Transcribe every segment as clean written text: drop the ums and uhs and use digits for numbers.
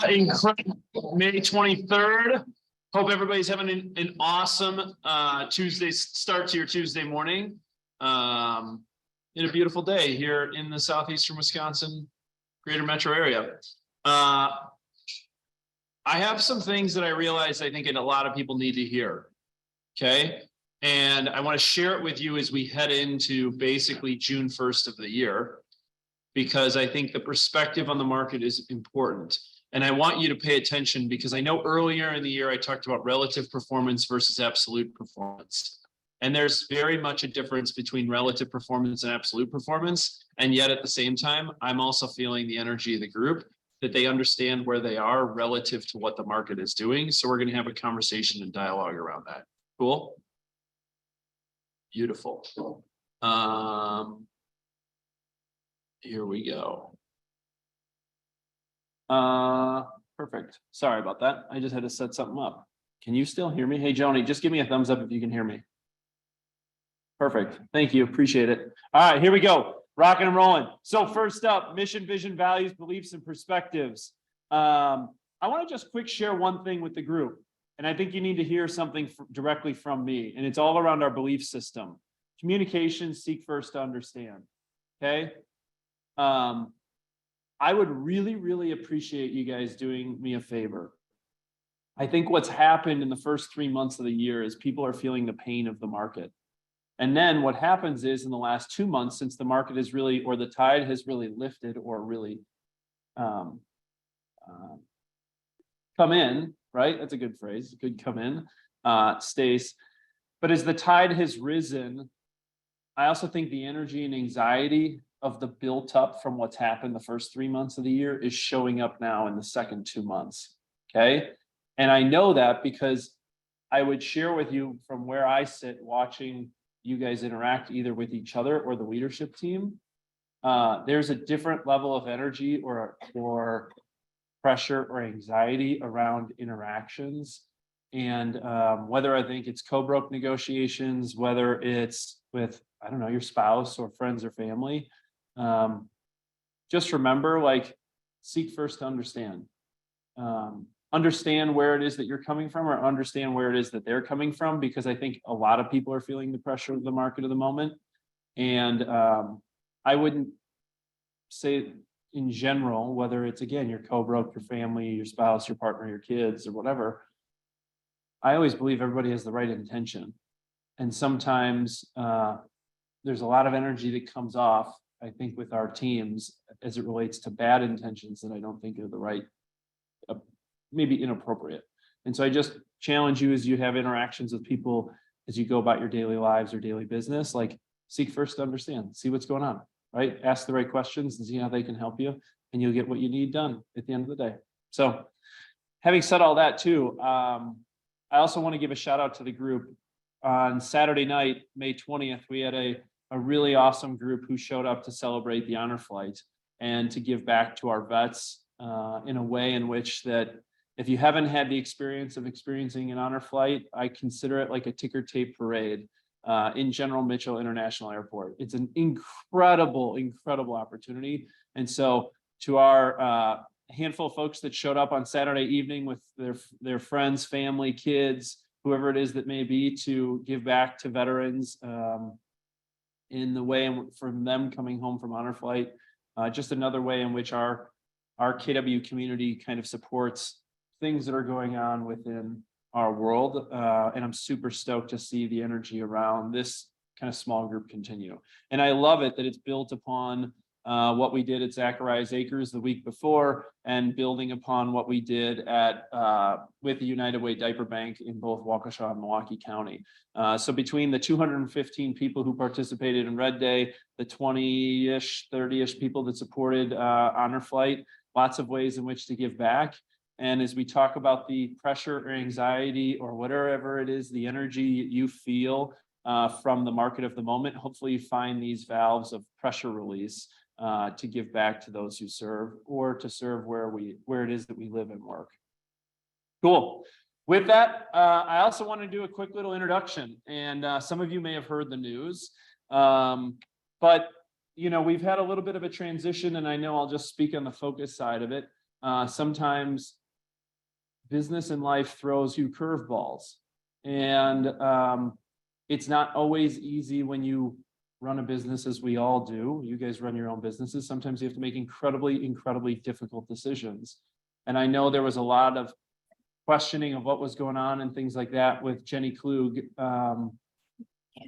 Incredible. May 23rd. Hope everybody's having an awesome Tuesday start to your Tuesday morning. In a beautiful day here in the southeastern Wisconsin greater metro area. I have some things that I realize I think a lot of people need to hear. Okay. And I want to share it with you as we head into basically June 1st of the year, because I think the perspective on the market is important. And I want you to pay attention because I know earlier in the year, I talked about relative performance versus absolute performance. And there's very much a difference between relative performance and absolute performance. And yet at the same time, I'm also feeling the energy of the group that they understand where they are relative to what the market is doing. So we're going to have a conversation and dialogue around that. Cool. Beautiful. Here we go. Perfect. Sorry about that. I just had to set something up. Can you still hear me? Hey, Joni, just give me a thumbs up if you can hear me. Perfect. Thank you. Appreciate it. All right, here we go. Rocking and rolling. So first up, mission, vision, values, beliefs, and perspectives. I want to just quick share one thing with the group. And I think you need to hear something directly from me. And it's all around our belief system. Communication, seek first to understand. Okay. I would really, really appreciate you guys doing me a favor. I think what's happened in the first 3 months of the year is people are feeling the pain of the market. And then what happens is in the last 2 months, since the market is really, or the tide has really lifted or really come in, right? That's a good phrase. Good come in, Stace. But as the tide has risen, I also think the energy and anxiety of the built up from what's happened the first 3 months of the year is showing up now in the second 2 months. Okay. And I know that because I would share with you from where I sit watching you guys interact either with each other or the leadership team. There's a different level of energy or pressure or anxiety around interactions. And whether I think it's co-broke negotiations, whether it's with, I don't know, your spouse or friends or family, just remember, like, seek first to understand. Understand where it is that you're coming from, or understand where it is that they're coming from, because I think a lot of people are feeling the pressure of the market at the moment. And I wouldn't say in general, whether it's, again, your co-broke, your family, your spouse, your partner, your kids, or whatever, I always believe everybody has the right intention. And sometimes there's a lot of energy that comes off, I think, with our teams as it relates to bad intentions that I don't think are the right, maybe inappropriate. And so I just challenge you as you have interactions with people, as you go about your daily lives or daily business, like, seek first to understand, see what's going on, right? Ask the right questions and see how they can help you, and you'll get what you need done at the end of the day. So having said all that too, I also want to give a shout out to the group. On Saturday night, May 20th, we had a really awesome group who showed up to celebrate the honor flight and to give back to our vets in a way in which that, if you haven't had the experience of experiencing an honor flight, I consider it like a ticker tape parade in General Mitchell International Airport. It's an incredible, incredible opportunity. And so to our handful of folks that showed up on Saturday evening with their friends, family, kids, whoever it is that may be, to give back to veterans in the way from them coming home from honor flight, just another way in which our KW community kind of supports things that are going on within our world. And I'm super stoked to see the energy around this kind of small group continue. And I love it that it's built upon what we did at Zacharias Acres the week before, and building upon what we did at with the United Way Diaper Bank in both Waukesha and Milwaukee County. So between the 215 people who participated in Red Day, the 20-ish, 30-ish people that supported Honor Flight, lots of ways in which to give back. And as we talk about the pressure or anxiety or whatever it is, the energy you feel from the market of the moment, hopefully you find these valves of pressure release to give back to those who serve, or to serve where it is that we live and work. Cool. With that, I also want to do a quick little introduction, and some of you may have heard the news, but we've had a little bit of a transition, and I know I'll just speak on the focus side of it. sometimes business and life throws you curveballs. And it's not always easy when you run a business, as we all do. You guys run your own businesses. Sometimes you have to make incredibly difficult decisions. And I know there was a lot of questioning of what was going on and things like that with Jenny Klug.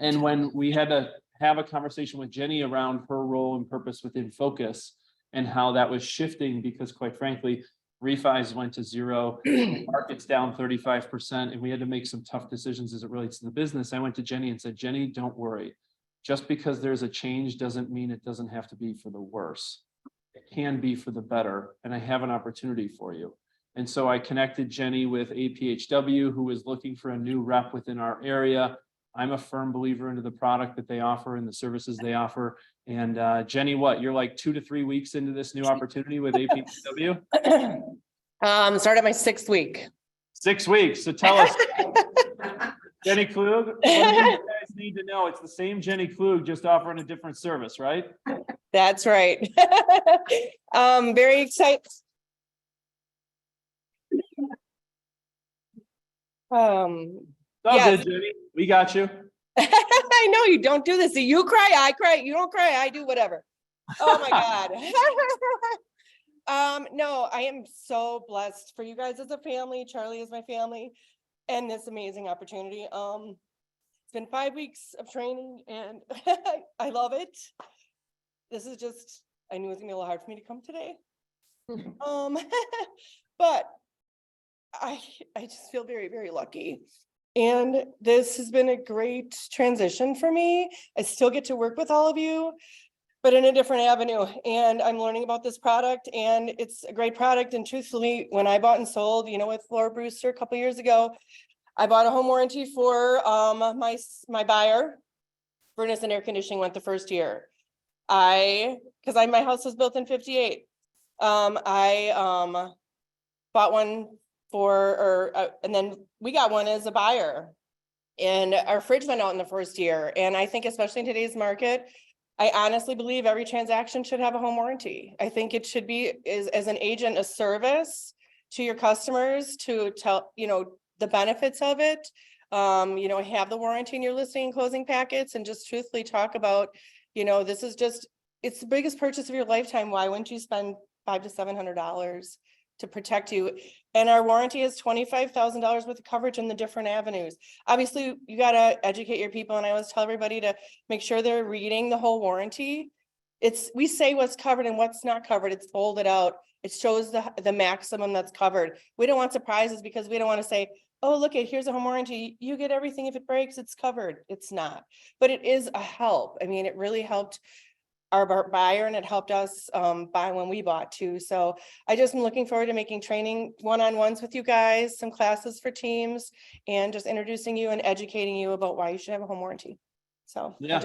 And when we had to have a conversation with Jenny around her role and purpose within Focus and how that was shifting, because quite frankly, refis went to zero, market's down 35%, and we had to make some tough decisions as it relates to the business. I went to Jenny and said, Jenny, don't worry. Just because there's a change doesn't mean it doesn't have to be for the worse. It can be for the better, and I have an opportunity for you. And so I connected Jenny with APHW, who is looking for a new rep within our area. I'm a firm believer into the product that they offer and the services they offer. And Jenny, what, you're like 2 to 3 weeks into this new opportunity with APHW? Started my 6th week. 6 weeks. So tell us, Jenny Klug, what do you guys need to know? It's the same Jenny Klug, just offering a different service, right? That's right. Very excited. Yes. Good, Jenny. We got you. I know you don't do this. So you cry, I cry. You don't cry, I do whatever. Oh my God. No, I am so blessed for you guys as a family. Charlie is my family, and this amazing opportunity. It's been 5 weeks of training, and I love it. This is just, I knew it was gonna be a little hard for me to come today. But I just feel very lucky. And this has been a great transition for me. I still get to work with all of you, but in a different avenue. And I'm learning about this product, and it's a great product. And truthfully, when I bought and sold, with Laura Brewster a couple years ago, I bought a home warranty for my buyer. Furnace and air conditioning went the first year. My house was built in 58. I bought one and then we got one as a buyer, and our fridge went out in the first year. And I think, especially in today's market, I honestly believe every transaction should have a home warranty. I think it should be, as an agent, a service to your customers to tell, the benefits of it. Have the warranty in your listing and closing packets, and just truthfully talk about, this is just, it's the biggest purchase of your lifetime. Why wouldn't you spend $500 to $700 to protect you? And our warranty is $25,000 worth of coverage in the different avenues. Obviously, you got to educate your people. And I always tell everybody to make sure they're reading the whole warranty. We say what's covered and what's not covered. It's folded out. It shows the maximum that's covered. We don't want surprises, because we don't want to say, oh, look, here's a home warranty. You get everything. If it breaks, it's covered. It's not, but it is a help. I mean, it really helped our buyer, and it helped us buy when we bought too. So I just am looking forward to making training one-on-ones with you guys, some classes for teams, and just introducing you and educating you about why you should have a home warranty. So yeah.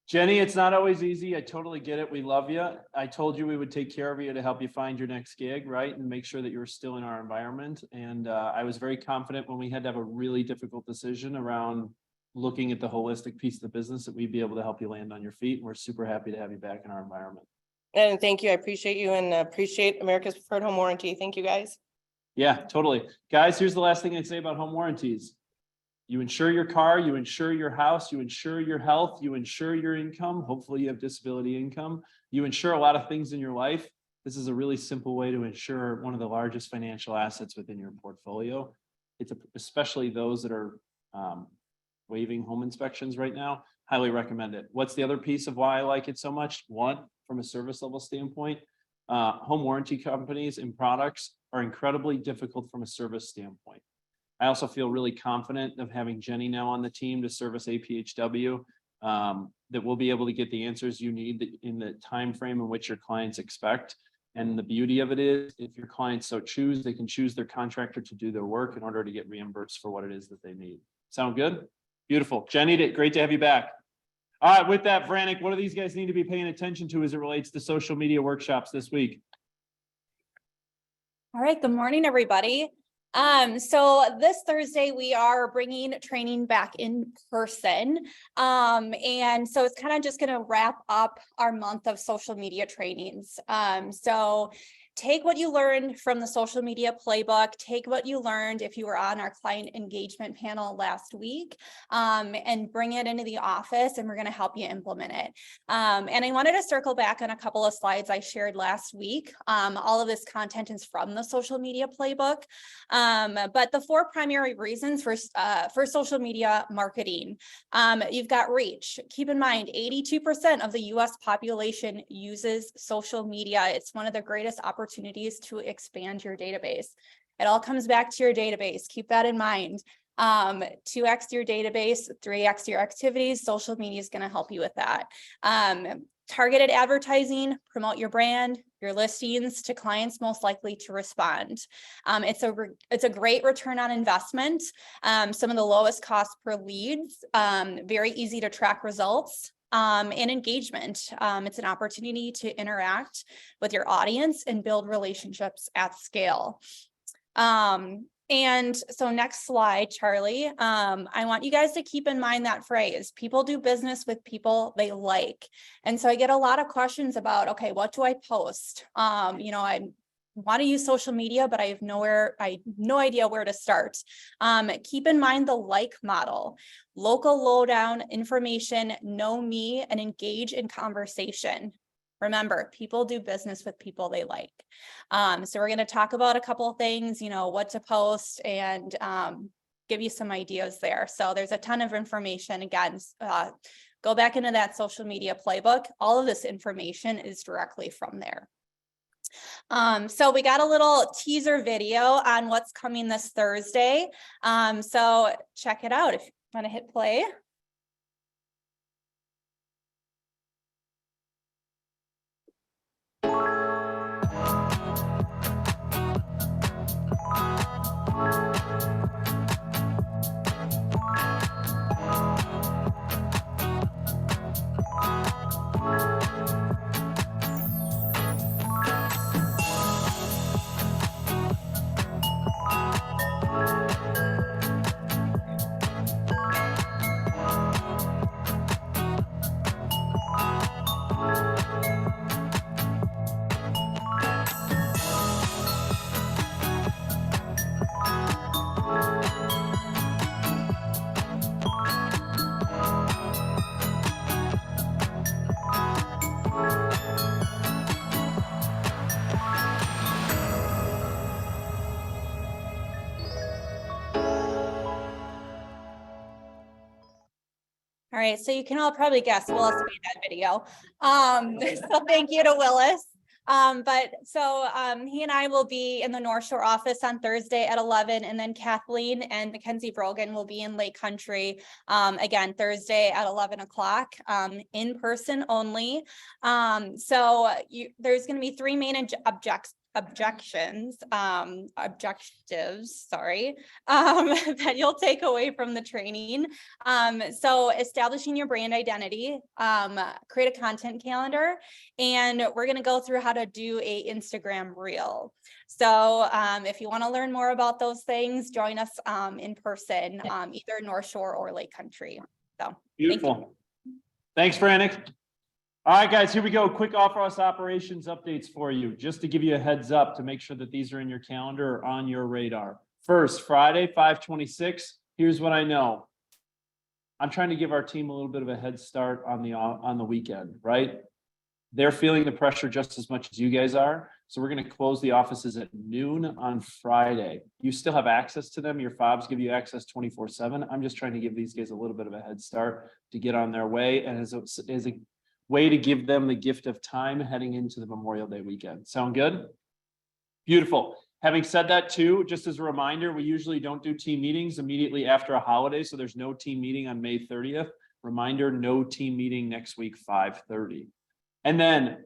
Jenny, it's not always easy. I totally get it. We love you. I told you we would take care of you to help you find your next gig, right? And make sure that you're still in our environment. And I was very confident when we had to have a really difficult decision around looking at the holistic piece of the business that we'd be able to help you land on your feet. And we're super happy to have you back in our environment. And thank you. I appreciate you, and appreciate America's Preferred Home Warranty. Thank you, guys. Yeah, totally. Guys, here's the last thing I'd say about home warranties. You insure your car, you insure your house, you insure your health, you insure your income. Hopefully you have disability income. You insure a lot of things in your life. This is a really simple way to insure one of the largest financial assets within your portfolio. It's especially those that are waiving home inspections right now. Highly recommend it. What's the other piece of why I like it so much? One, from a service level standpoint, home warranty companies and products are incredibly difficult from a service standpoint. I also feel really confident of having Jenny now on the team to service APHW, that we'll be able to get the answers you need in the time frame in which your clients expect. And the beauty of it is, if your clients so choose, they can choose their contractor to do their work in order to get reimbursed for what it is that they need. Sound good? Beautiful. Jenny, great to have you back. All right, with that, Vranek, what do these guys need to be paying attention to as it relates to social media workshops this week? All right, good morning, everybody. So this Thursday we are bringing training back in person. And so it's kind of just going to wrap up our month of social media trainings. So take what you learned from the social media playbook, take what you learned if you were on our client engagement panel last week, and bring it into the office, and we're going to help you implement it. And I wanted to circle back on a couple of slides I shared last week. All of this content is from the social media playbook. But the 4 primary reasons for social media marketing, you've got reach. Keep in mind, 82% of the US population uses social media. It's one of the greatest opportunities to expand your database. It all comes back to your database. Keep that in mind. 2x your database, 3x your activities. Social media is going to help you with that. Targeted advertising, promote your brand, your listings to clients most likely to respond. It's a great return on investment. Some of the lowest cost per leads, very easy to track results. And engagement. It's an opportunity to interact with your audience and build relationships at scale. And so next slide, Charlie, I want you guys to keep in mind that phrase, people do business with people they like. And so I get a lot of questions about, okay, what do I post? You know, I want to use social media, but I have no idea where to start. Keep in mind the like model, local lowdown information, know me, and engage in conversation. Remember, people do business with people they like. So we're going to talk about a couple of things, you know, what to post, and give you some ideas there. So there's a ton of information. Again, go back into that social media playbook. All of this information is directly from there. So we got a little teaser video on what's coming this Thursday. So check it out if you want to hit play. All right, so you can all probably guess Willis made that video. So thank you to Willis. He and I will be in the North Shore office on Thursday at 11, and then Kathleen and Mackenzie Brogan will be in Lake Country again Thursday at 11 o'clock, in person only. There's going to be 3 main objectives that you'll take away from the training. So establishing your brand identity, create a content calendar, and we're going to go through how to do a Instagram reel. So if you want to learn more about those things, join us in person, either North Shore or Lake Country. So Beautiful. Thanks, Frannick. All right, guys, here we go. Quick off-road operations updates for you, just to give you a heads up to make sure that these are in your calendar or on your radar. First, Friday, 5/26. Here's what I know. I'm trying to give our team a little bit of a head start on the weekend, right? They're feeling the pressure just as much as you guys are. So we're going to close the offices at noon on Friday. You still have access to them. Your fobs give you access 24/7. I'm just trying to give these guys a little bit of a head start to get on their way, and as a way to give them the gift of time heading into the Memorial Day weekend. Sound good? Beautiful. Having said that too, just as a reminder, we usually don't do team meetings immediately after a holiday. So there's no team meeting on May 30th. Reminder, no team meeting next week, 5:30. And then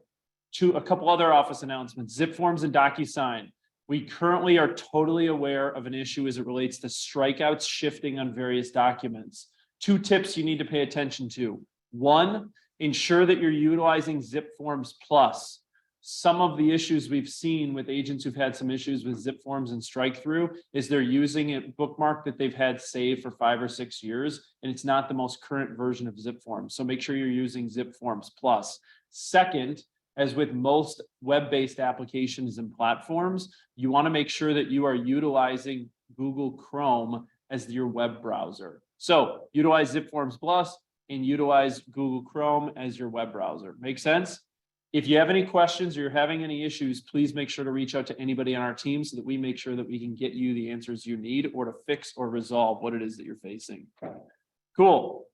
a couple other office announcements, Zip Forms and DocuSign. We currently are totally aware of an issue as it relates to strikeouts shifting on various documents. 2 tips you need to pay attention to. 1, ensure that you're utilizing Zip Forms Plus. Some of the issues we've seen with agents who've had some issues with Zip Forms and strike through is they're using a bookmark that they've had saved for 5 or 6 years, and it's not the most current version of Zip Forms. So make sure you're using Zip Forms Plus. Second, as with most web-based applications and platforms, you want to make sure that you are utilizing Google Chrome as your web browser. So utilize ZipForms Plus and utilize Google Chrome as your web browser. Make sense? If you have any questions or you're having any issues, please make sure to reach out to anybody on our team so that we make sure that we can get you the answers you need or to fix or resolve what it is that you're facing. Cool.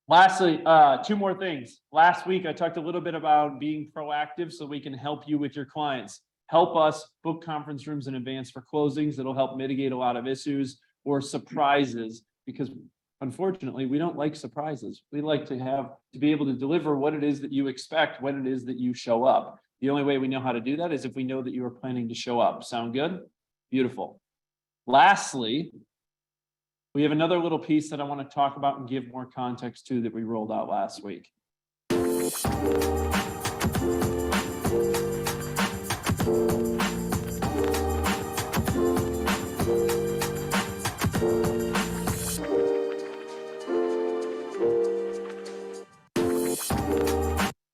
Lastly, two more things. Last week, I talked a little bit about being proactive so we can help you with your clients. Help us book conference rooms in advance for closings. That'll help mitigate a lot of issues or surprises, because unfortunately, we don't like surprises. We like to be able to deliver what it is that you expect when it is that you show up. The only way we know how to do that is if we know that you are planning to show up. Sound good? Beautiful. Lastly, we have another little piece that I want to talk about and give more context to that we rolled out last week.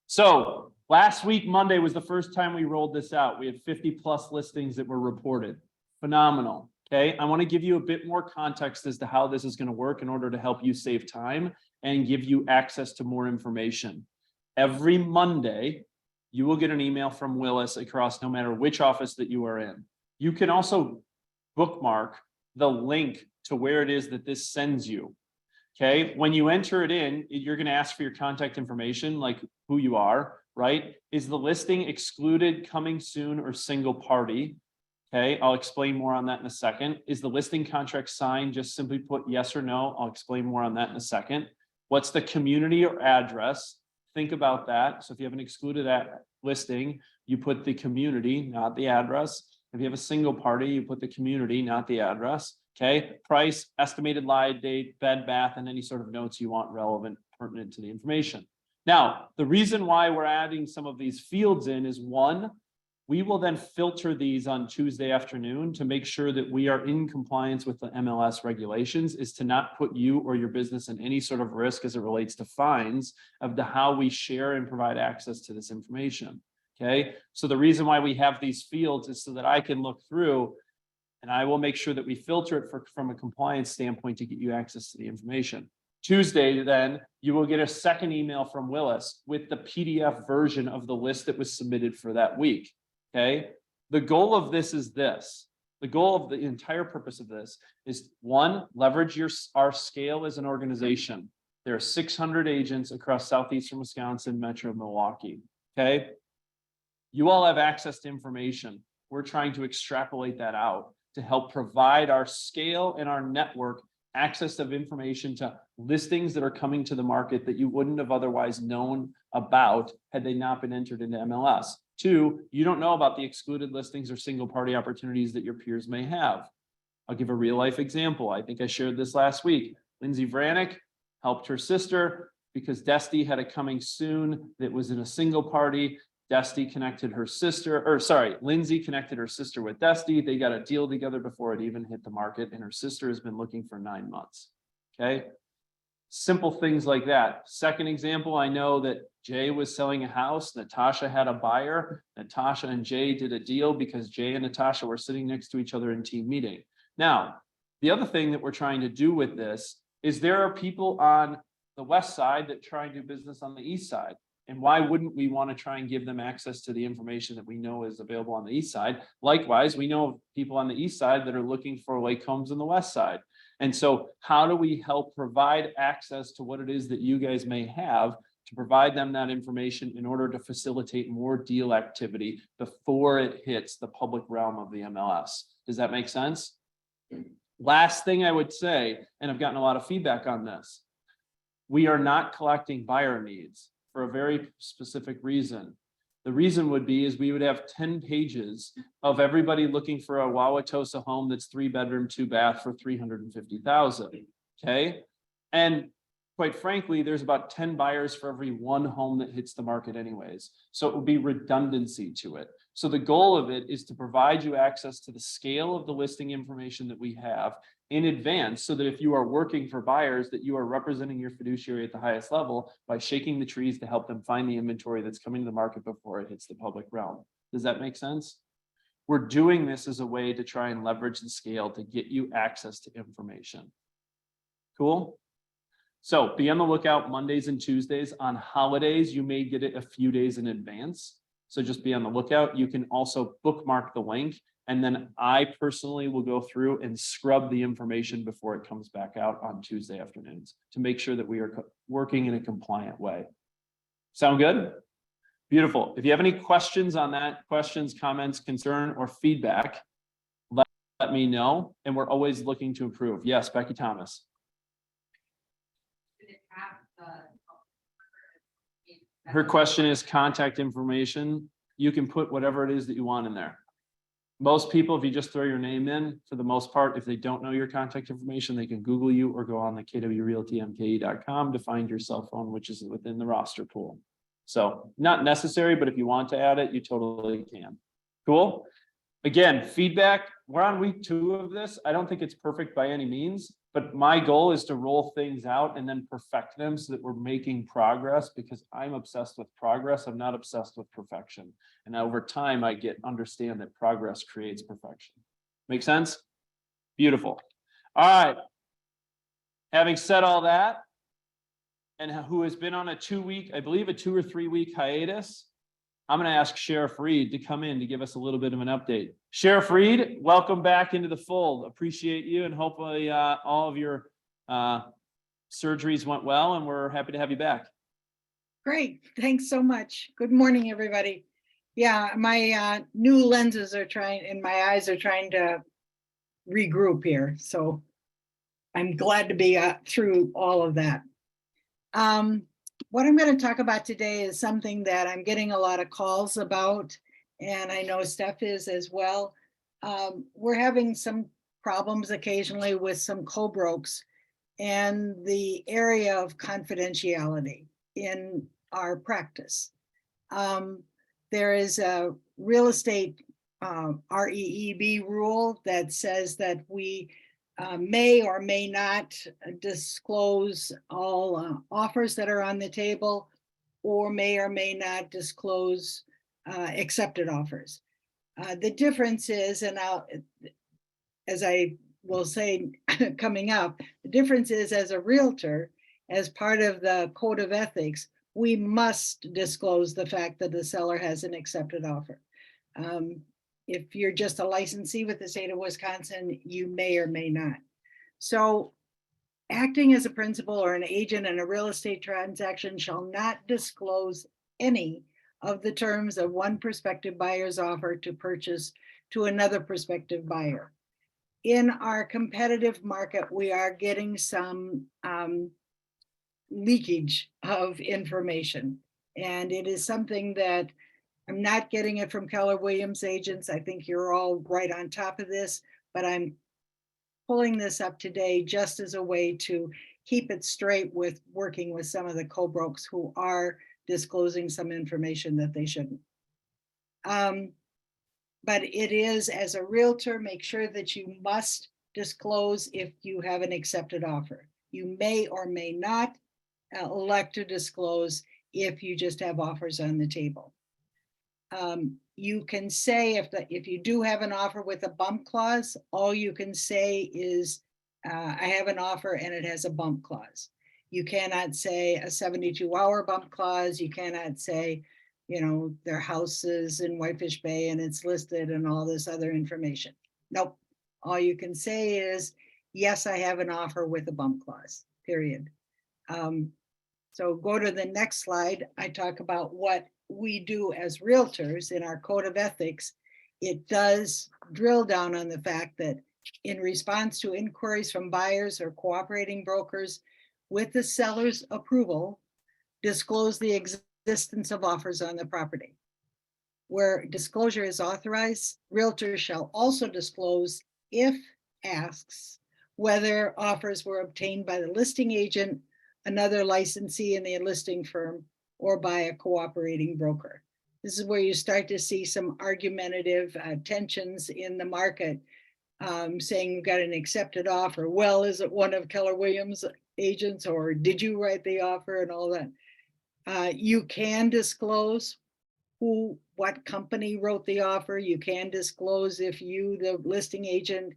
So last week, Monday was the first time we rolled this out. We had 50+ listings that were reported. Phenomenal. Okay. I want to give you a bit more context as to how this is going to work in order to help you save time and give you access to more information. Every Monday, you will get an email from Willis across no matter which office that you are in. You can also bookmark the link to where it is that this sends you. Okay, when you enter it in, you're going to ask for your contact information, like who you are, right? Is the listing excluded, coming soon, or single party? Okay, I'll explain more on that in a second. Is the listing contract signed? Just simply put yes or no. I'll explain more on that in a second. What's the community or address? Think about that. So if you have an excluded listing, you put the community, not the address. If you have a single party, you put the community, not the address. Okay, price, estimated live date, bed, bath, and any sort of notes you want relevant, pertinent to the information. Now, the reason why we're adding some of these fields in is one, we will then filter these on Tuesday afternoon to make sure that we are in compliance with the MLS regulations, is to not put you or your business in any sort of risk as it relates to fines of how we share and provide access to this information. Okay, so the reason why we have these fields is so that I can look through and I will make sure that we filter it from a compliance standpoint to get you access to the information. Tuesday, then, you will get a second email from Willis with the PDF version of the list that was submitted for that week. Okay, the goal of this is this. The goal of the entire purpose of this is one, leverage our scale as an organization. There are 600 agents across southeastern Wisconsin, Metro Milwaukee. Okay, you all have access to information. We're trying to extrapolate that out to help provide our scale and our network access of information to listings that are coming to the market that you wouldn't have otherwise known about had they not been entered into MLS. Two, you don't know about the excluded listings or single party opportunities that your peers may have. I'll give a real life example. I think I shared this last week. Lindsay Vranek helped her sister because Desty had a coming soon that was in a single party. Lindsay connected her sister with Desty. They got a deal together before it even hit the market, and her sister has been looking for 9 months. Okay. Simple things like that. Second example, I know that Jay was selling a house. Natasha had a buyer. Natasha and Jay did a deal because Jay and Natasha were sitting next to each other in team meeting. Now, the other thing that we're trying to do with this is there are people on the west side that try and do business on the east side. And why wouldn't we want to try and give them access to the information that we know is available on the east side? Likewise, we know of people on the east side that are looking for lake homes on the west side. And so how do we help provide access to what it is that you guys may have to provide them that information in order to facilitate more deal activity before it hits the public realm of the MLS? Does that make sense? Last thing I would say, and I've gotten a lot of feedback on this, we are not collecting buyer needs for a very specific reason. The reason would be is we would have 10 pages of everybody looking for a Wauwatosa home that's 3-bedroom, 2-bath for $350,000. Okay. And quite frankly, there's about 10 buyers for every one home that hits the market anyways. So it would be redundancy to it. So the goal of it is to provide you access to the scale of the listing information that we have in advance, so that if you are working for buyers, that you are representing your fiduciary at the highest level by shaking the trees to help them find the inventory that's coming to the market before it hits the public realm. Does that make sense? We're doing this as a way to try and leverage the scale to get you access to information. Cool? So be on the lookout Mondays and Tuesdays. On holidays, you may get it a few days in advance. So just be on the lookout. You can also bookmark the link, and then I personally will go through and scrub the information before it comes back out on Tuesday afternoons to make sure that we are working in a compliant way. Sound good? Beautiful. If you have any questions on that, questions, comments, concern, or feedback, let me know. And we're always looking to improve. Yes, Becky Thomas. Her question is contact information. You can put whatever it is that you want in there. Most people, if you just throw your name in, for the most part, if they don't know your contact information, they can Google you or go on the kwrealtymke.com to find your cell phone, which is within the roster pool. So not necessary, but if you want to add it, you totally can. Cool. Again, feedback. We're on week 2 of this. I don't think it's perfect by any means, but my goal is to roll things out and then perfect them so that we're making progress, because I'm obsessed with progress. I'm not obsessed with perfection. And over time, I understand that progress creates perfection. Make sense? Beautiful. All right. Having said all that, and who has been on a 2-week, I believe a 2 or 3 week hiatus, I'm going to ask Sheriff Reed to come in to give us a little bit of an update. Sheriff Reed, welcome back into the fold. Appreciate you, and hopefully all of your surgeries went well, and we're happy to have you back. Great, thanks so much. Good morning, everybody. Yeah, my new lenses are and my eyes are trying to regroup here, so I'm glad to be through all of that. What I'm going to talk about today is something that I'm getting a lot of calls about, and I know Steph is as well. We're having some problems occasionally with some co-brokes and the area of confidentiality in our practice. There is a real estate REEB rule that says that we may or may not disclose all offers that are on the table, or may not disclose accepted offers. The difference is, and as I will say coming up, the difference is, as a realtor, as part of the code of ethics, we must disclose the fact that the seller has an accepted offer. If you're just a licensee with the state of Wisconsin, you may or may not. So acting as a principal or an agent in a real estate transaction shall not disclose any of the terms of one prospective buyer's offer to purchase to another prospective buyer. In our competitive market, we are getting some leakage of information, and it is something that I'm not getting it from Keller Williams agents. I think you're all right on top of this, but I'm pulling this up today just as a way to keep it straight with working with some of the co-brokes who are disclosing some information that they shouldn't. But it is, as a realtor, make sure that you must disclose if you have an accepted offer. You may or may not elect to disclose if you just have offers on the table. You can say if you do have an offer with a bump clause, all you can say is, I have an offer and it has a bump clause. You cannot say a 72-hour bump clause. You cannot say, their house is in Whitefish Bay and it's listed and all this other information. Nope. All you can say is, yes, I have an offer with a bump clause, period. So go to the next slide. I talk about what we do as realtors in our code of ethics. It does drill down on the fact that in response to inquiries from buyers or cooperating brokers, with the seller's approval, disclose the existence of offers on the property. Where disclosure is authorized, realtors shall also disclose, if asked, whether offers were obtained by the listing agent, another licensee in the listing firm, or by a cooperating broker. This is where you start to see some argumentative tensions in the market, saying you've got an accepted offer. Well, is it one of Keller Williams agents, or did you write the offer and all that? You can disclose what company wrote the offer. You can disclose if you, the listing agent,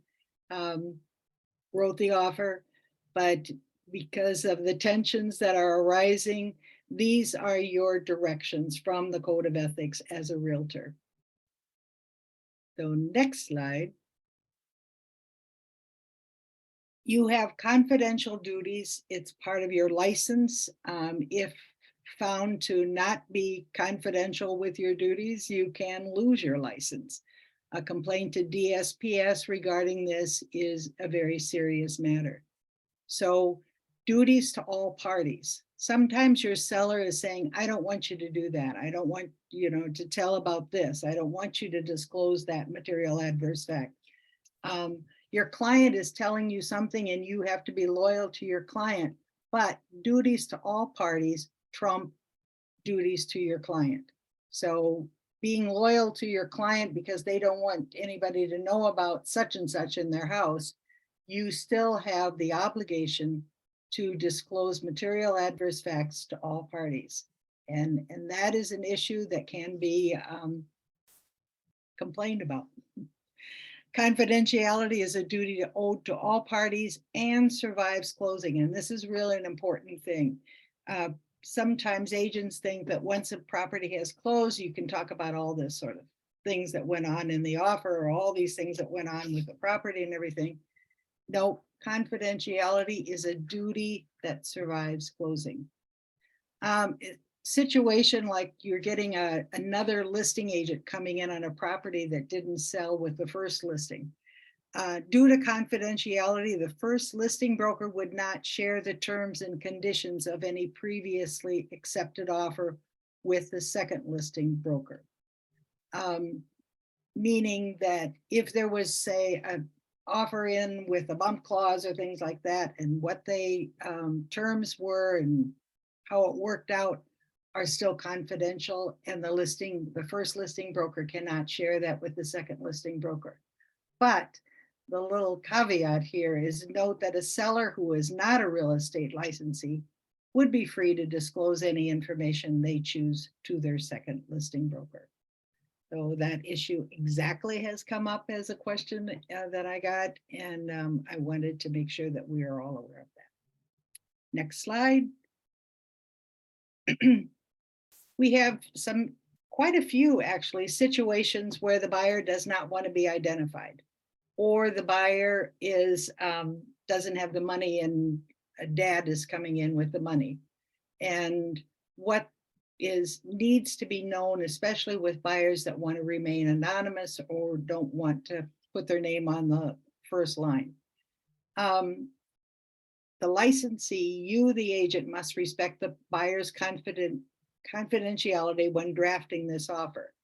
wrote the offer, but because of the tensions that are arising, these are your directions from the Code of Ethics as a realtor. So next slide. You have confidential duties. It's part of your license. If found to not be confidential with your duties, you can lose your license. A complaint to DSPS regarding this is a very serious matter. So duties to all parties. Sometimes your seller is saying, I don't want you to do that. I don't want you to tell about this. I don't want you to disclose that material adverse fact. Your client is telling you something and you have to be loyal to your client, but duties to all parties trump duties to your client. So being loyal to your client because they don't want anybody to know about such and such in their house, you still have the obligation to disclose material adverse facts to all parties. And that is an issue that can be complained about. Confidentiality is a duty owed to all parties and survives closing. And this is really an important thing. Sometimes agents think that once a property has closed, you can talk about all this sort of things that went on in the offer, or all these things that went on with the property and everything. No, confidentiality is a duty that survives closing. Situation like you're getting another listing agent coming in on a property that didn't sell with the first listing. Due to confidentiality, the first listing broker would not share the terms and conditions of any previously accepted offer with the second listing broker. Meaning that if there was, say, an offer in with a bump clause or things like that, and what they terms were and how it worked out are still confidential, and the first listing broker cannot share that with the second listing broker. But the little caveat here is note that a seller who is not a real estate licensee would be free to disclose any information they choose to their second listing broker. So that issue exactly has come up as a question that I got, and I wanted to make sure that we are all aware of that. Next slide. We have quite a few actually situations where the buyer does not want to be identified, or the buyer doesn't have the money and a dad is coming in with the money. And what needs to be known, especially with buyers that want to remain anonymous or don't want to put their name on the first line. The licensee, you, the agent, must respect the buyer's confidentiality when drafting this offer.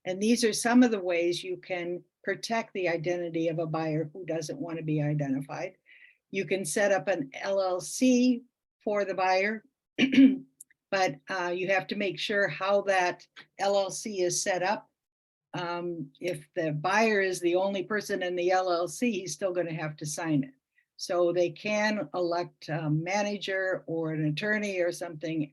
And these are some of the ways you can protect the identity of a buyer who doesn't want to be identified. You can set up an LLC for the buyer, but you have to make sure how that LLC is set up. If the buyer is the only person in the LLC, he's still going to have to sign it. So they can elect a manager or an attorney or something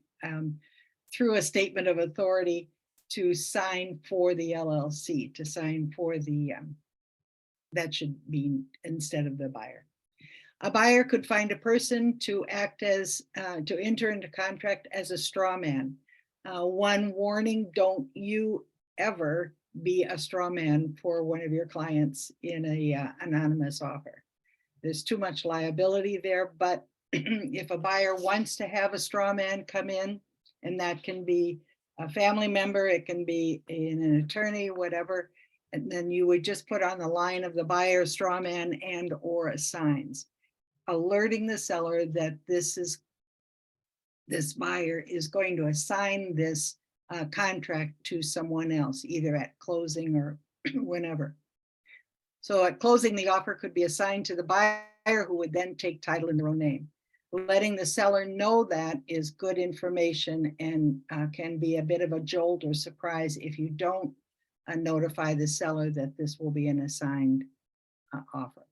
through a statement of authority to sign for the LLC, to sign for the, that should be instead of the buyer. A buyer could find a person to act as, to enter into contract as a straw man. One warning, don't you ever be a straw man for one of your clients in a anonymous offer. There's too much liability there, but if a buyer wants to have a straw man come in, and that can be a family member, it can be an attorney, whatever, and then you would just put on the line of the buyer straw man and or assigns, alerting the seller that this buyer is going to assign this contract to someone else, either at closing or whenever. So at closing, the offer could be assigned to the buyer, who would then take title in their own name. letting the seller know that is good information and can be a bit of a jolt or surprise if you don't notify the seller that this will be an assigned offer.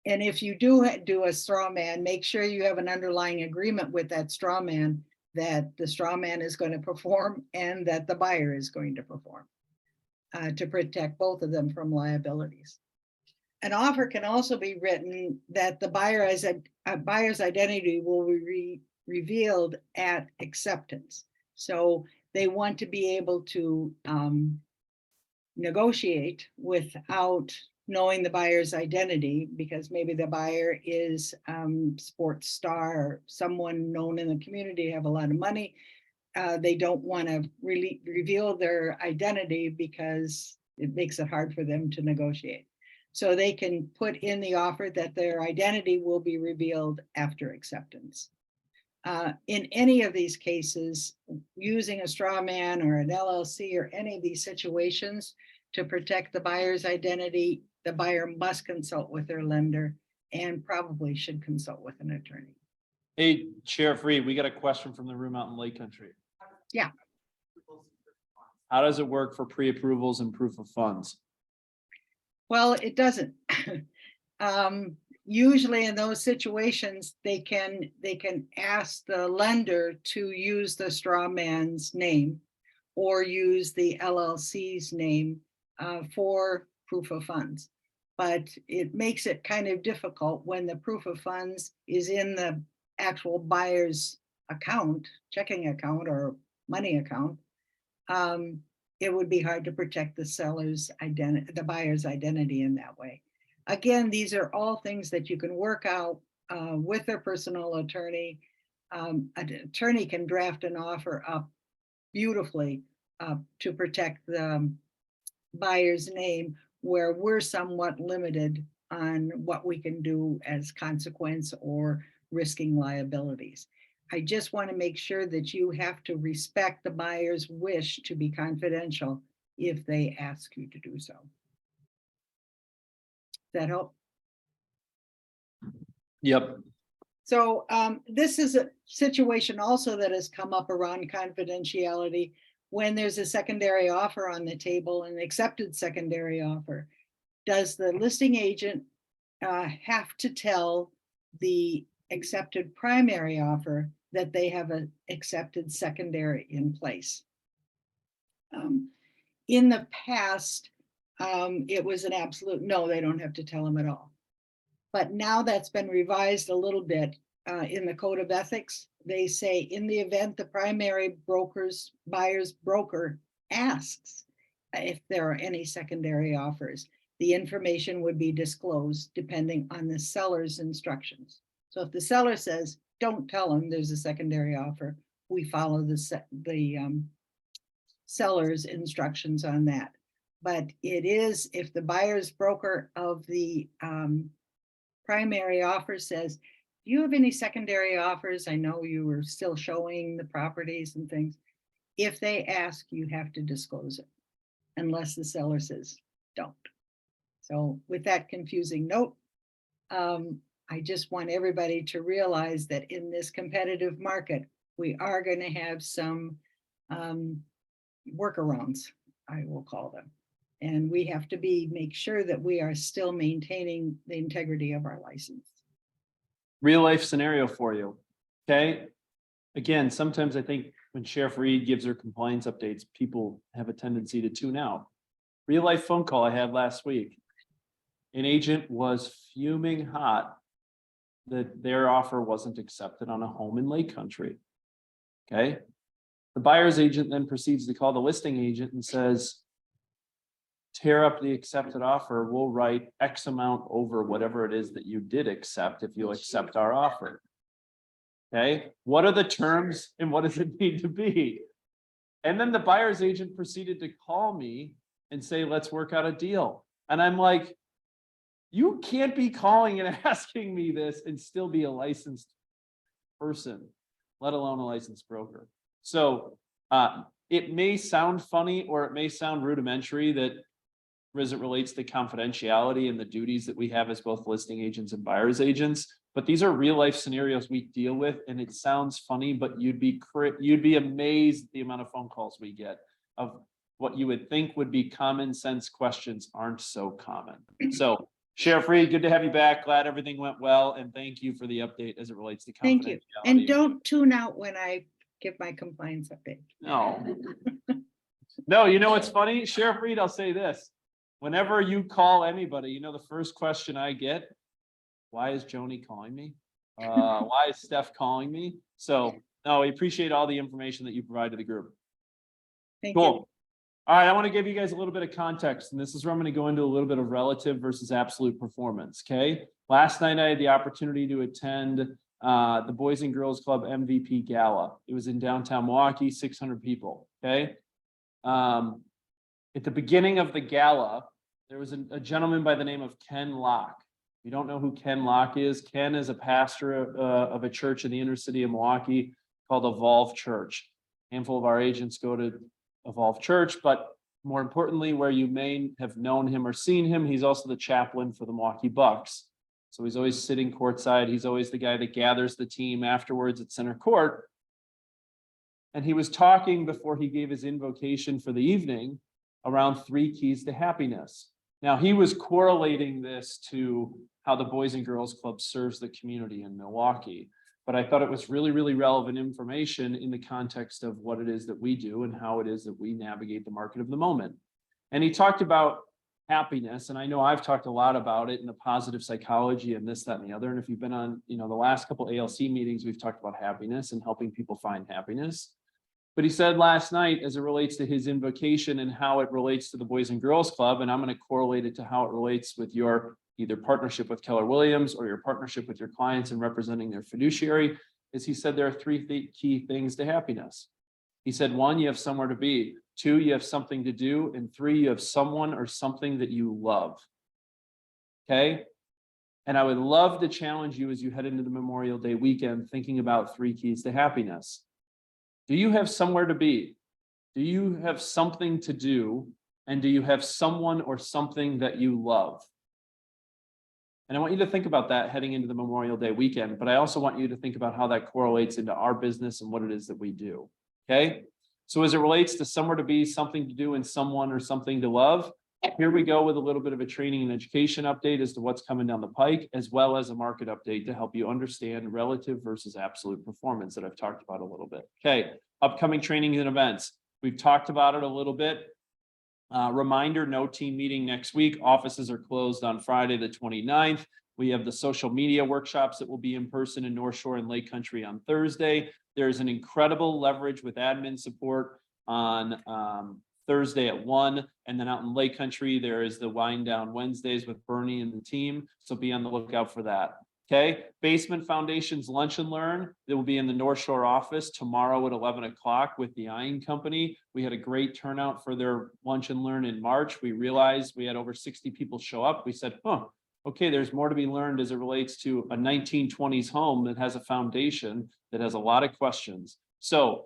And if you do do a straw man, make sure you have an underlying agreement with that straw man that the straw man is going to perform and that the buyer is going to perform to protect both of them from liabilities. An offer can also be written that the buyer's identity will be revealed at acceptance. So they want to be able to negotiate without knowing the buyer's identity, because maybe the buyer is sports star or someone known in the community, have a lot of money. They don't want to really reveal their identity because it makes it hard for them to negotiate. So they can put in the offer that their identity will be revealed after acceptance. In any of these cases, using a straw man or an LLC or any of these situations to protect the buyer's identity, the buyer must consult with their lender and probably should consult with an attorney. Hey, Sheriff Reed, we got a question from the room out in Lake Country. Yeah. How does it work for pre-approvals and proof of funds? Well, it doesn't. Usually in those situations, they can ask the lender to use the straw man's name or use the LLC's name for proof of funds. But it makes it kind of difficult when the proof of funds is in the actual buyer's account, checking account or money account. It would be hard to protect the seller's identity, the buyer's identity in that way. Again, these are all things that you can work out with their personal attorney. An attorney can draft an offer up beautifully to protect the buyer's name, where we're somewhat limited on what we can do as consequence or risking liabilities. I just want to make sure that you have to respect the buyer's wish to be confidential if they ask you to do so. Does that help? Yep. So this is a situation also that has come up around confidentiality when there's a secondary offer on the table, an accepted secondary offer. Does the listing agent have to tell the accepted primary offer that they have an accepted secondary in place? In the past, it was an absolute no, they don't have to tell them at all. But now that's been revised a little bit in the Code of Ethics. They say in the event the primary buyer's broker asks if there are any secondary offers, the information would be disclosed depending on the seller's instructions. So if the seller says, don't tell them there's a secondary offer, we follow the seller's instructions on that. But it is, if the buyer's broker of the primary offer says, do you have any secondary offers? I know you were still showing the properties and things. If they ask, you have to disclose it unless the seller says don't. So with that confusing note, I just want everybody to realize that in this competitive market, we are going to have some workarounds, I will call them. And we have to make sure that we are still maintaining the integrity of our license. Real life scenario for you. Okay. Again, sometimes I think when Sheriff Reed gives her compliance updates, people have a tendency to tune out. Real life phone call I had last week. An agent was fuming hot that their offer wasn't accepted on a home in Lake Country. Okay. The buyer's agent then proceeds to call the listing agent and says, tear up the accepted offer, we'll write X amount over whatever it is that you did accept if you'll accept our offer. Okay, what are the terms and what does it need to be? And then the buyer's agent proceeded to call me and say, let's work out a deal. And I'm like, you can't be calling and asking me this and still be a licensed person, let alone a licensed broker. So it may sound funny or it may sound rudimentary that as it relates to confidentiality and the duties that we have as both listing agents and buyer's agents. But these are real life scenarios we deal with, and it sounds funny, but you'd be amazed at the amount of phone calls we get of what you would think would be common sense questions aren't so common. So Sheriff Reed, good to have you back. Glad everything went well, and thank you for the update as it relates to Thank you. confidentiality. And don't tune out when I give my compliance update. No. No, you know what's funny? Sheriff Reed, I'll say this. Whenever you call anybody, you know, the first question I get, why is Joni calling me? Why is Steph calling me? So, no, we appreciate all the information that you provide to the group. Thank you. Cool. All right, I want to give you guys a little bit of context, and this is where I'm going to go into a little bit of relative versus absolute performance, okay? Last night, I had the opportunity to attend the Boys and Girls Club MVP Gala. It was in downtown Milwaukee, 600 people, okay? At the beginning of the gala, there was a gentleman by the name of Ken Locke. If you don't know who Ken Locke is, Ken is a pastor of a church in the inner city of Milwaukee called Evolve Church. A handful of our agents go to Evolve Church, but more importantly, where you may have known him or seen him, he's also the chaplain for the Milwaukee Bucks. So he's always sitting courtside. He's always the guy that gathers the team afterwards at center court. And he was talking before he gave his invocation for the evening around 3 keys to happiness. Now, he was correlating this to how the Boys and Girls Club serves the community in Milwaukee. But I thought it was really, really relevant information in the context of what it is that we do and how it is that we navigate the market of the moment. And he talked about happiness. And I know I've talked a lot about it in the positive psychology and this, that, and the other. And if you've been on, the last couple ALC meetings, we've talked about happiness and helping people find happiness. But he said last night, as it relates to his invocation and how it relates to the Boys and Girls Club, and I'm going to correlate it to how it relates with your either partnership with Keller Williams or your partnership with your clients and representing their fiduciary, is he said there are 3 key things to happiness. He said, 1, you have somewhere to be. 2, you have something to do. And 3, you have someone or something that you love. Okay. And I would love to challenge you as you head into the Memorial Day weekend, thinking about 3 keys to happiness. Do you have somewhere to be? Do you have something to do? And do you have someone or something that you love? And I want you to think about that heading into the Memorial Day weekend, but I also want you to think about how that correlates into our business and what it is that we do. Okay. So as it relates to somewhere to be, something to do, and someone or something to love, here we go with a little bit of a training and education update as to what's coming down the pike, as well as a market update to help you understand relative versus absolute performance that I've talked about a little bit. Okay. Upcoming trainings and events. We've talked about it a little bit. Reminder, no team meeting next week. Offices are closed on Friday, the 29th. We have the social media workshops that will be in person in North Shore and Lake Country on Thursday. There's an incredible leverage with admin support on Thursday at 1. And then out in Lake Country, there is the Wind Down Wednesdays with Bernie and the team. So be on the lookout for that. Okay. Basement Foundations Lunch and Learn. That will be in the North Shore office tomorrow at 11 o'clock with the Iron Company. We had a great turnout for their Lunch and Learn in March. We realized we had over 60 people show up. We said, okay, there's more to be learned as it relates to a 1920s home that has a foundation that has a lot of questions. So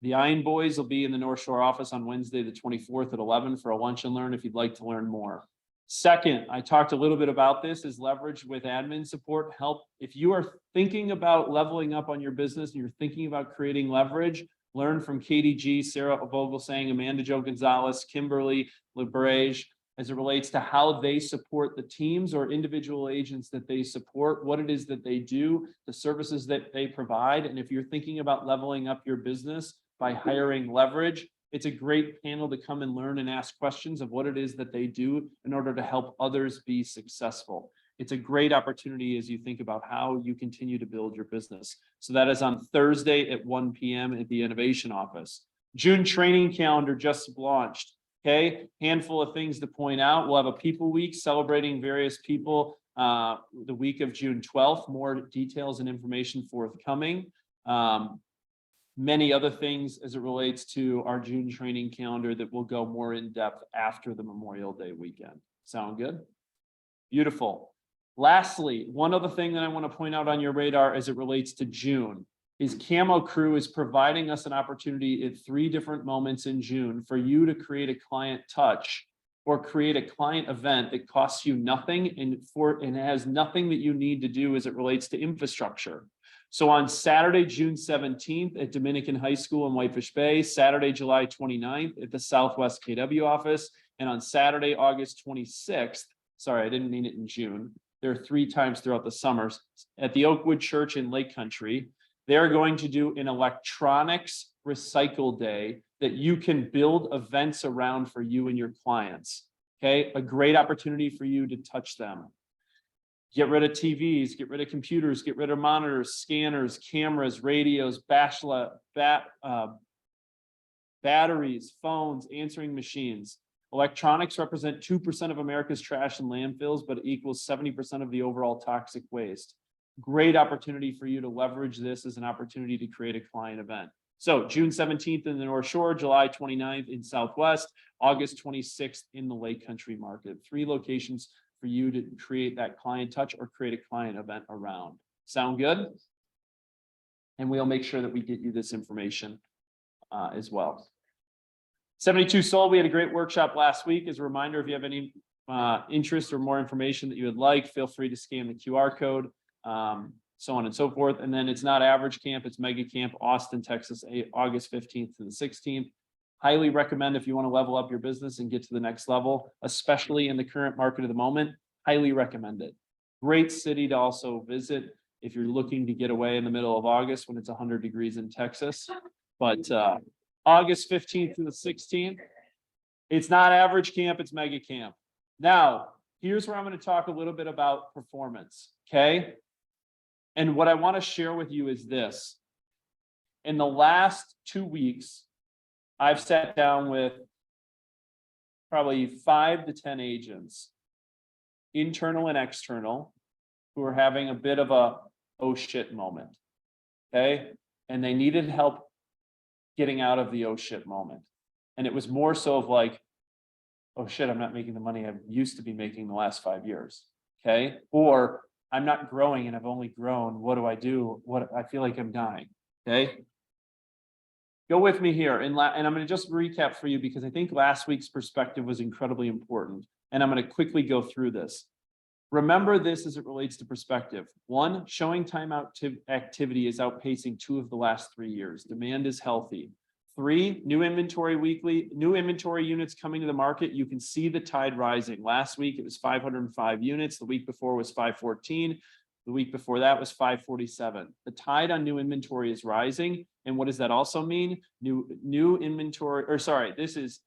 the Iron Boys will be in the North Shore office on Wednesday, the 24th at 11 for a lunch and learn if you'd like to learn more. Second, I talked a little bit about this, is leverage with admin support. Help if you are thinking about leveling up on your business and you're thinking about creating leverage, learn from Katie G, Sarah Vogelsang, Amanda Jo Gonzalez, Kimberly LeBrage, as it relates to how they support the teams or individual agents that they support, what it is that they do, the services that they provide. And if you're thinking about leveling up your business by hiring leverage, it's a great panel to come and learn and ask questions of what it is that they do in order to help others be successful. It's a great opportunity as you think about how you continue to build your business. So that is on Thursday at 1 p.m. at the Innovation Office. June training calendar just launched. Okay, handful of things to point out. We'll have a people week celebrating various people the week of June 12th. More details and information forthcoming. Many other things as it relates to our June training calendar that will go more in depth after the Memorial Day weekend. Sound good? Beautiful. Lastly, one other thing that I want to point out on your radar as it relates to June is Camo Crew is providing us an opportunity at 3 different moments in June for you to create a client touch or create a client event that costs you nothing and has nothing that you need to do as it relates to infrastructure. So on Saturday, June 17th at Dominican High School in Whitefish Bay, Saturday, July 29th at the Southwest KW office, and on Saturday, August 26th, sorry, I didn't mean it in June. There are 3 times throughout the summers at the Oakwood Church in Lake Country. They're going to do an electronics recycle day that you can build events around for you and your clients. Okay, a great opportunity for you to touch them. Get rid of TVs, get rid of computers, get rid of monitors, scanners, cameras, radios, batteries, phones, answering machines. Electronics represent 2% of America's trash and landfills, but it equals 70% of the overall toxic waste. Great opportunity for you to leverage this as an opportunity to create a client event. So June 17th in the North Shore, July 29th in Southwest, August 26th in the Lake Country Market. 3 locations for you to create that client touch or create a client event around. Sound good? And we'll make sure that we get you this information as well. 72 Soul, we had a great workshop last week. As a reminder, if you have any interest or more information that you would like, feel free to scan the QR code, so on and so forth. And then it's not Average Camp, it's Mega Camp, Austin, Texas, August 15th to the 16th. Highly recommend if you want to level up your business and get to the next level, especially in the current market of the moment, highly recommend it. Great city to also visit if you're looking to get away in the middle of August when it's 100 degrees in Texas. But August 15th to the 16th, it's not Average Camp, it's Mega Camp. Now, here's where I'm going to talk a little bit about performance, okay? And what I want to share with you is this. In the last 2 weeks, I've sat down with probably 5 to 10 agents, internal and external, who are having a bit of a oh shit moment, okay? And they needed help getting out of the oh shit moment. And it was more so of like, oh shit, I'm not making the money I used to be making the last 5 years, okay? Or I'm not growing and I've only grown. What do I do? What I feel like I'm dying, okay? Go with me here, and I'm going to just recap for you because I think last week's perspective was incredibly important, and I'm going to quickly go through this. Remember this as it relates to perspective. 1, showing time activity is outpacing 2 of the last 3 years. Demand is healthy. 3, new inventory weekly, new inventory units coming to the market. You can see the tide rising. Last week it was 505 units. The week before was 514. The week before that was 547. The tide on new inventory is rising. And what does that also mean? New inventory, or sorry, this is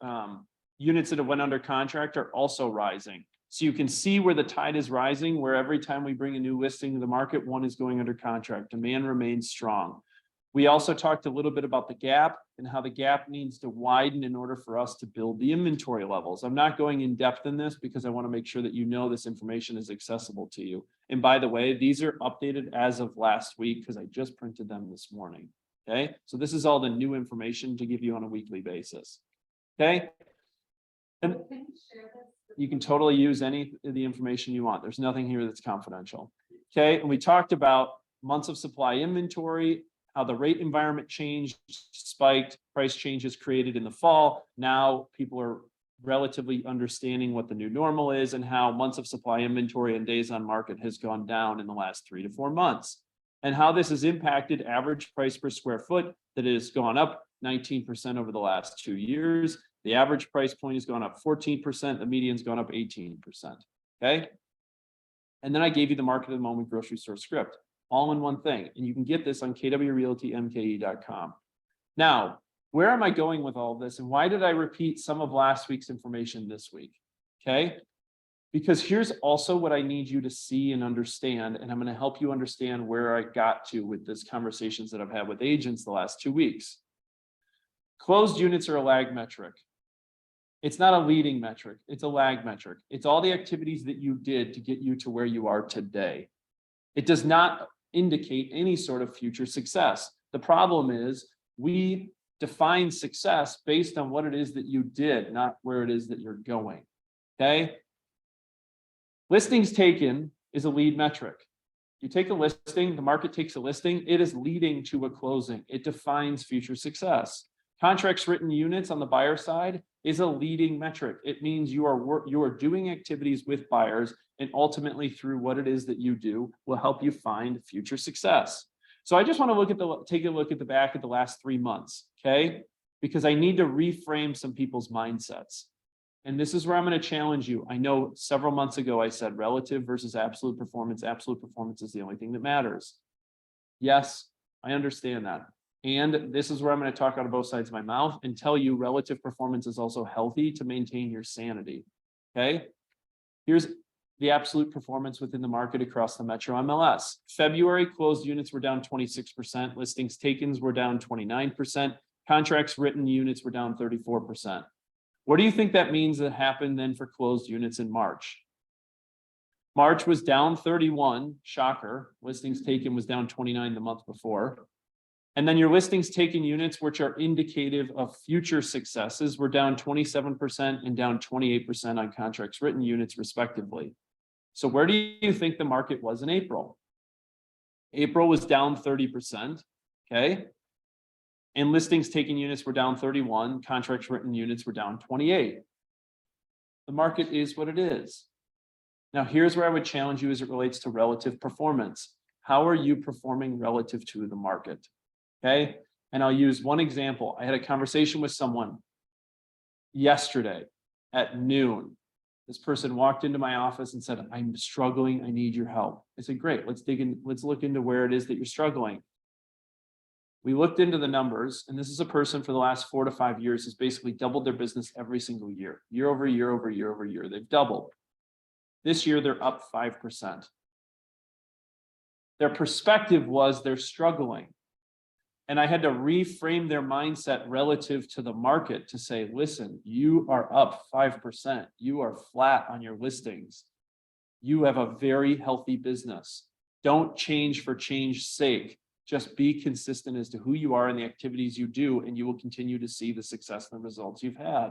units that have went under contract are also rising. So you can see where the tide is rising, where every time we bring a new listing to the market, one is going under contract. Demand remains strong. We also talked a little bit about the gap and how the gap needs to widen in order for us to build the inventory levels. I'm not going in depth in this because I want to make sure that you know this information is accessible to you. And by the way, these are updated as of last week because I just printed them this morning. Okay, so this is all the new information to give you on a weekly basis. Okay, and you can totally use any of the information you want. There's nothing here that's confidential. Okay, and we talked about months of supply inventory, how the rate environment changed, spiked, price changes created in the fall. Now people are relatively understanding what the new normal is and how months of supply inventory and days on market has gone down in the last 3 to 4 months. And how this has impacted average price per square foot that has gone up 19% over the last 2 years. The average price point has gone up 14%. The median's gone up 18%. Okay. And then I gave you the market of the moment grocery store script, all in one thing. And you can get this on kwrealtymke.com. Now, where am I going with all this? And why did I repeat some of last week's information this week? Okay. Because here's also what I need you to see and understand, and I'm going to help you understand where I got to with these conversations that I've had with agents the last 2 weeks. Closed units are a lag metric. It's not a leading metric, it's a lag metric. It's all the activities that you did to get you to where you are today. It does not indicate any sort of future success. The problem is we define success based on what it is that you did, not where it is that you're going. Okay? Listings taken is a lead metric. You take a listing, the market takes a listing, it is leading to a closing. It defines future success. Contracts written units on the buyer side is a leading metric. It means you are doing activities with buyers, and ultimately through what it is that you do will help you find future success. So I just want to take a look at the back of the last 3 months, okay? Because I need to reframe some people's mindsets. And this is where I'm going to challenge you. I know several months ago I said relative versus absolute performance. Absolute performance is the only thing that matters. Yes, I understand that. And this is where I'm going to talk out of both sides of my mouth and tell you relative performance is also healthy to maintain your sanity. Okay. Here's the absolute performance within the market across the Metro MLS. February closed units were down 26%. Listings taken were down 29%. Contracts written units were down 34%. What do you think that means that happened then for closed units in March? March was down 31, shocker. Listings taken was down 29 the month before. And then your listings taken units, which are indicative of future successes, were down 27% and down 28% on contracts written units respectively. So where do you think the market was in April? April was down 30%, okay? And listings taken units were down 31, contracts written units were down 28. The market is what it is. Now, here's where I would challenge you as it relates to relative performance. How are you performing relative to the market? Okay. And I'll use one example. I had a conversation with someone yesterday at noon. This person walked into my office and said, I'm struggling. I need your help. I said, great, let's dig in. Let's look into where it is that you're struggling. We looked into the numbers, and this is a person for the last 4 to 5 years has basically doubled their business every single year, year over year over year over year. They've doubled. This year, they're up 5%. Their perspective was they're struggling. And I had to reframe their mindset relative to the market to say, listen, you are up 5%. You are flat on your listings. You have a very healthy business. Don't change for change's sake. Just be consistent as to who you are and the activities you do, and you will continue to see the success and the results you've had,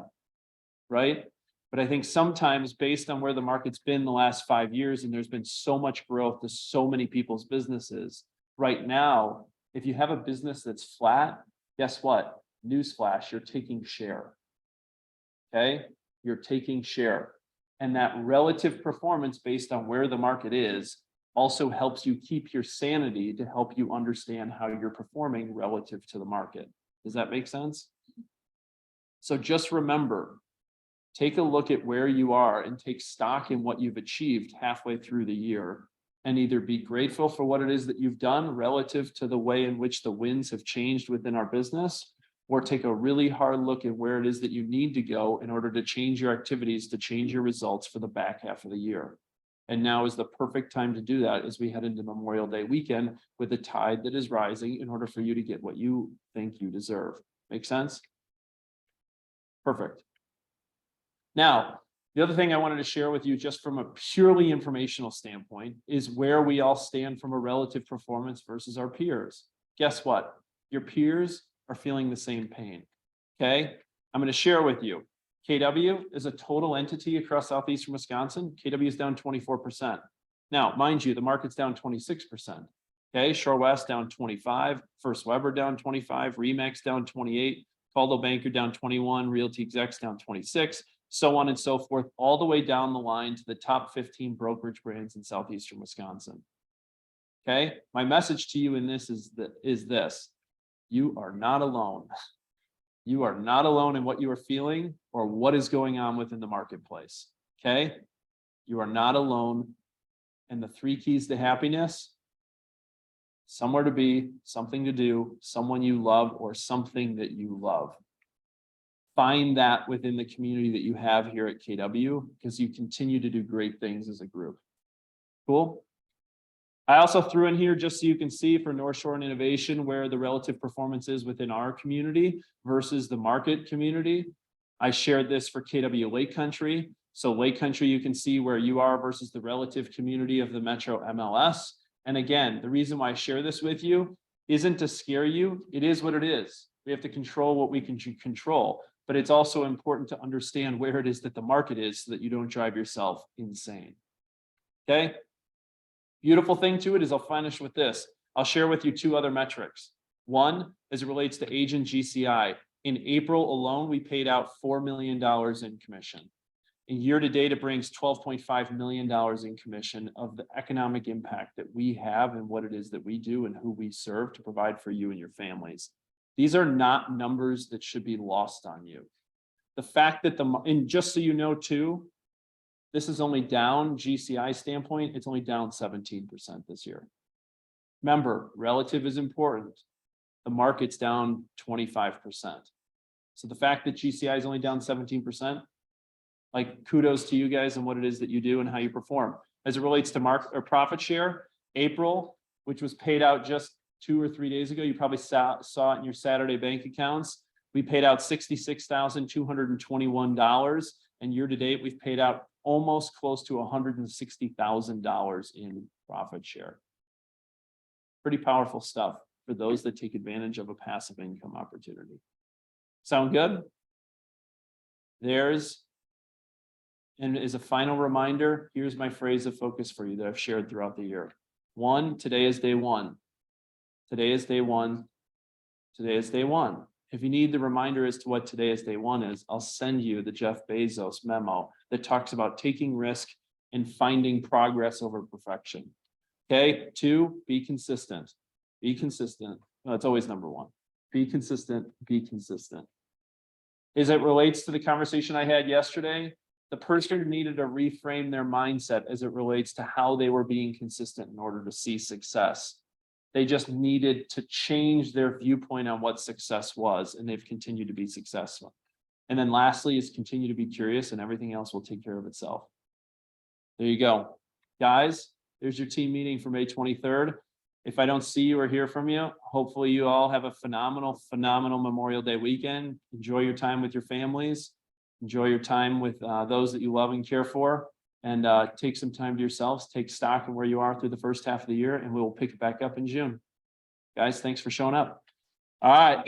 right? But I think sometimes based on where the market's been the last 5 years, and there's been so much growth to so many people's businesses right now, if you have a business that's flat, guess what? Newsflash, you're taking share. Okay? You're taking share. And that relative performance based on where the market is also helps you keep your sanity to help you understand how you're performing relative to the market. Does that make sense? So just remember, take a look at where you are and take stock in what you've achieved halfway through the year, and either be grateful for what it is that you've done relative to the way in which the winds have changed within our business, or take a really hard look at where it is that you need to go in order to change your activities, to change your results for the back half of the year. And now is the perfect time to do that as we head into Memorial Day weekend with a tide that is rising in order for you to get what you think you deserve. Make sense? Perfect. Now, the other thing I wanted to share with you just from a purely informational standpoint is where we all stand from a relative performance versus our peers. Guess what? Your peers are feeling the same pain. Okay. I'm going to share with you. KW is a total entity across southeastern Wisconsin. KW is down 24%. Now, mind you, the market's down 26%. Okay. Shore West down 25, First Weber down 25, Remax down 28, Coldwell Banker down 21, Realty Execs down 26. So on and so forth, all the way down the line to the top 15 brokerage brands in southeastern Wisconsin. Okay, my message to you in this is this: you are not alone. You are not alone in what you are feeling or what is going on within the marketplace. Okay, you are not alone. And the 3 keys to happiness: somewhere to be, something to do, someone you love, or something that you love. Find that within the community that you have here at KW, because you continue to do great things as a group. Cool. I also threw in here just so you can see for North Shore and Innovation where the relative performance is within our community versus the market community. I shared this for KW Lake Country. So Lake Country, you can see where you are versus the relative community of the Metro MLS. And again, the reason why I share this with you isn't to scare you. It is what it is. We have to control what we can control. But it's also important to understand where it is that the market is so that you don't drive yourself insane. Okay. Beautiful thing to it is I'll finish with this. I'll share with you 2 other metrics. One, as it relates to agent GCI. In April alone, we paid out $4 million in commission. And year to date, it brings $12.5 million in commission of the economic impact that we have and what it is that we do and who we serve to provide for you and your families. These are not numbers that should be lost on you. The fact that and just so you know too, this is only down GCI standpoint, it's only down 17% this year. Remember, relative is important. The market's down 25%. So the fact that GCI is only down 17%, like kudos to you guys and what it is that you do and how you perform. As it relates to market or profit share, April, which was paid out just 2 or 3 days ago, you probably saw it in your Saturday bank accounts. We paid out $66,221, and year to date, we've paid out almost close to $160,000 in profit share. Pretty powerful stuff for those that take advantage of a passive income opportunity. Sound good? And as a final reminder, here's my phrase of focus for you that I've shared throughout the year. One, today is day one. Today is day one. Today is day one. If you need the reminder as to what today is day one is, I'll send you the Jeff Bezos memo that talks about taking risk and finding progress over perfection. Okay, 2, be consistent. Be consistent. No, it's always number 1. Be consistent, be consistent. As it relates to the conversation I had yesterday, the person needed to reframe their mindset as it relates to how they were being consistent in order to see success. They just needed to change their viewpoint on what success was, and they've continued to be successful. And then lastly is continue to be curious, and everything else will take care of itself. There you go. Guys, there's your team meeting for May 23rd. If I don't see you or hear from you, hopefully you all have a phenomenal Memorial Day weekend. Enjoy your time with your families. Enjoy your time with those that you love and care for. And take some time to yourselves, take stock of where you are through the first half of the year, and we'll pick it back up in June. Guys, thanks for showing up. All right.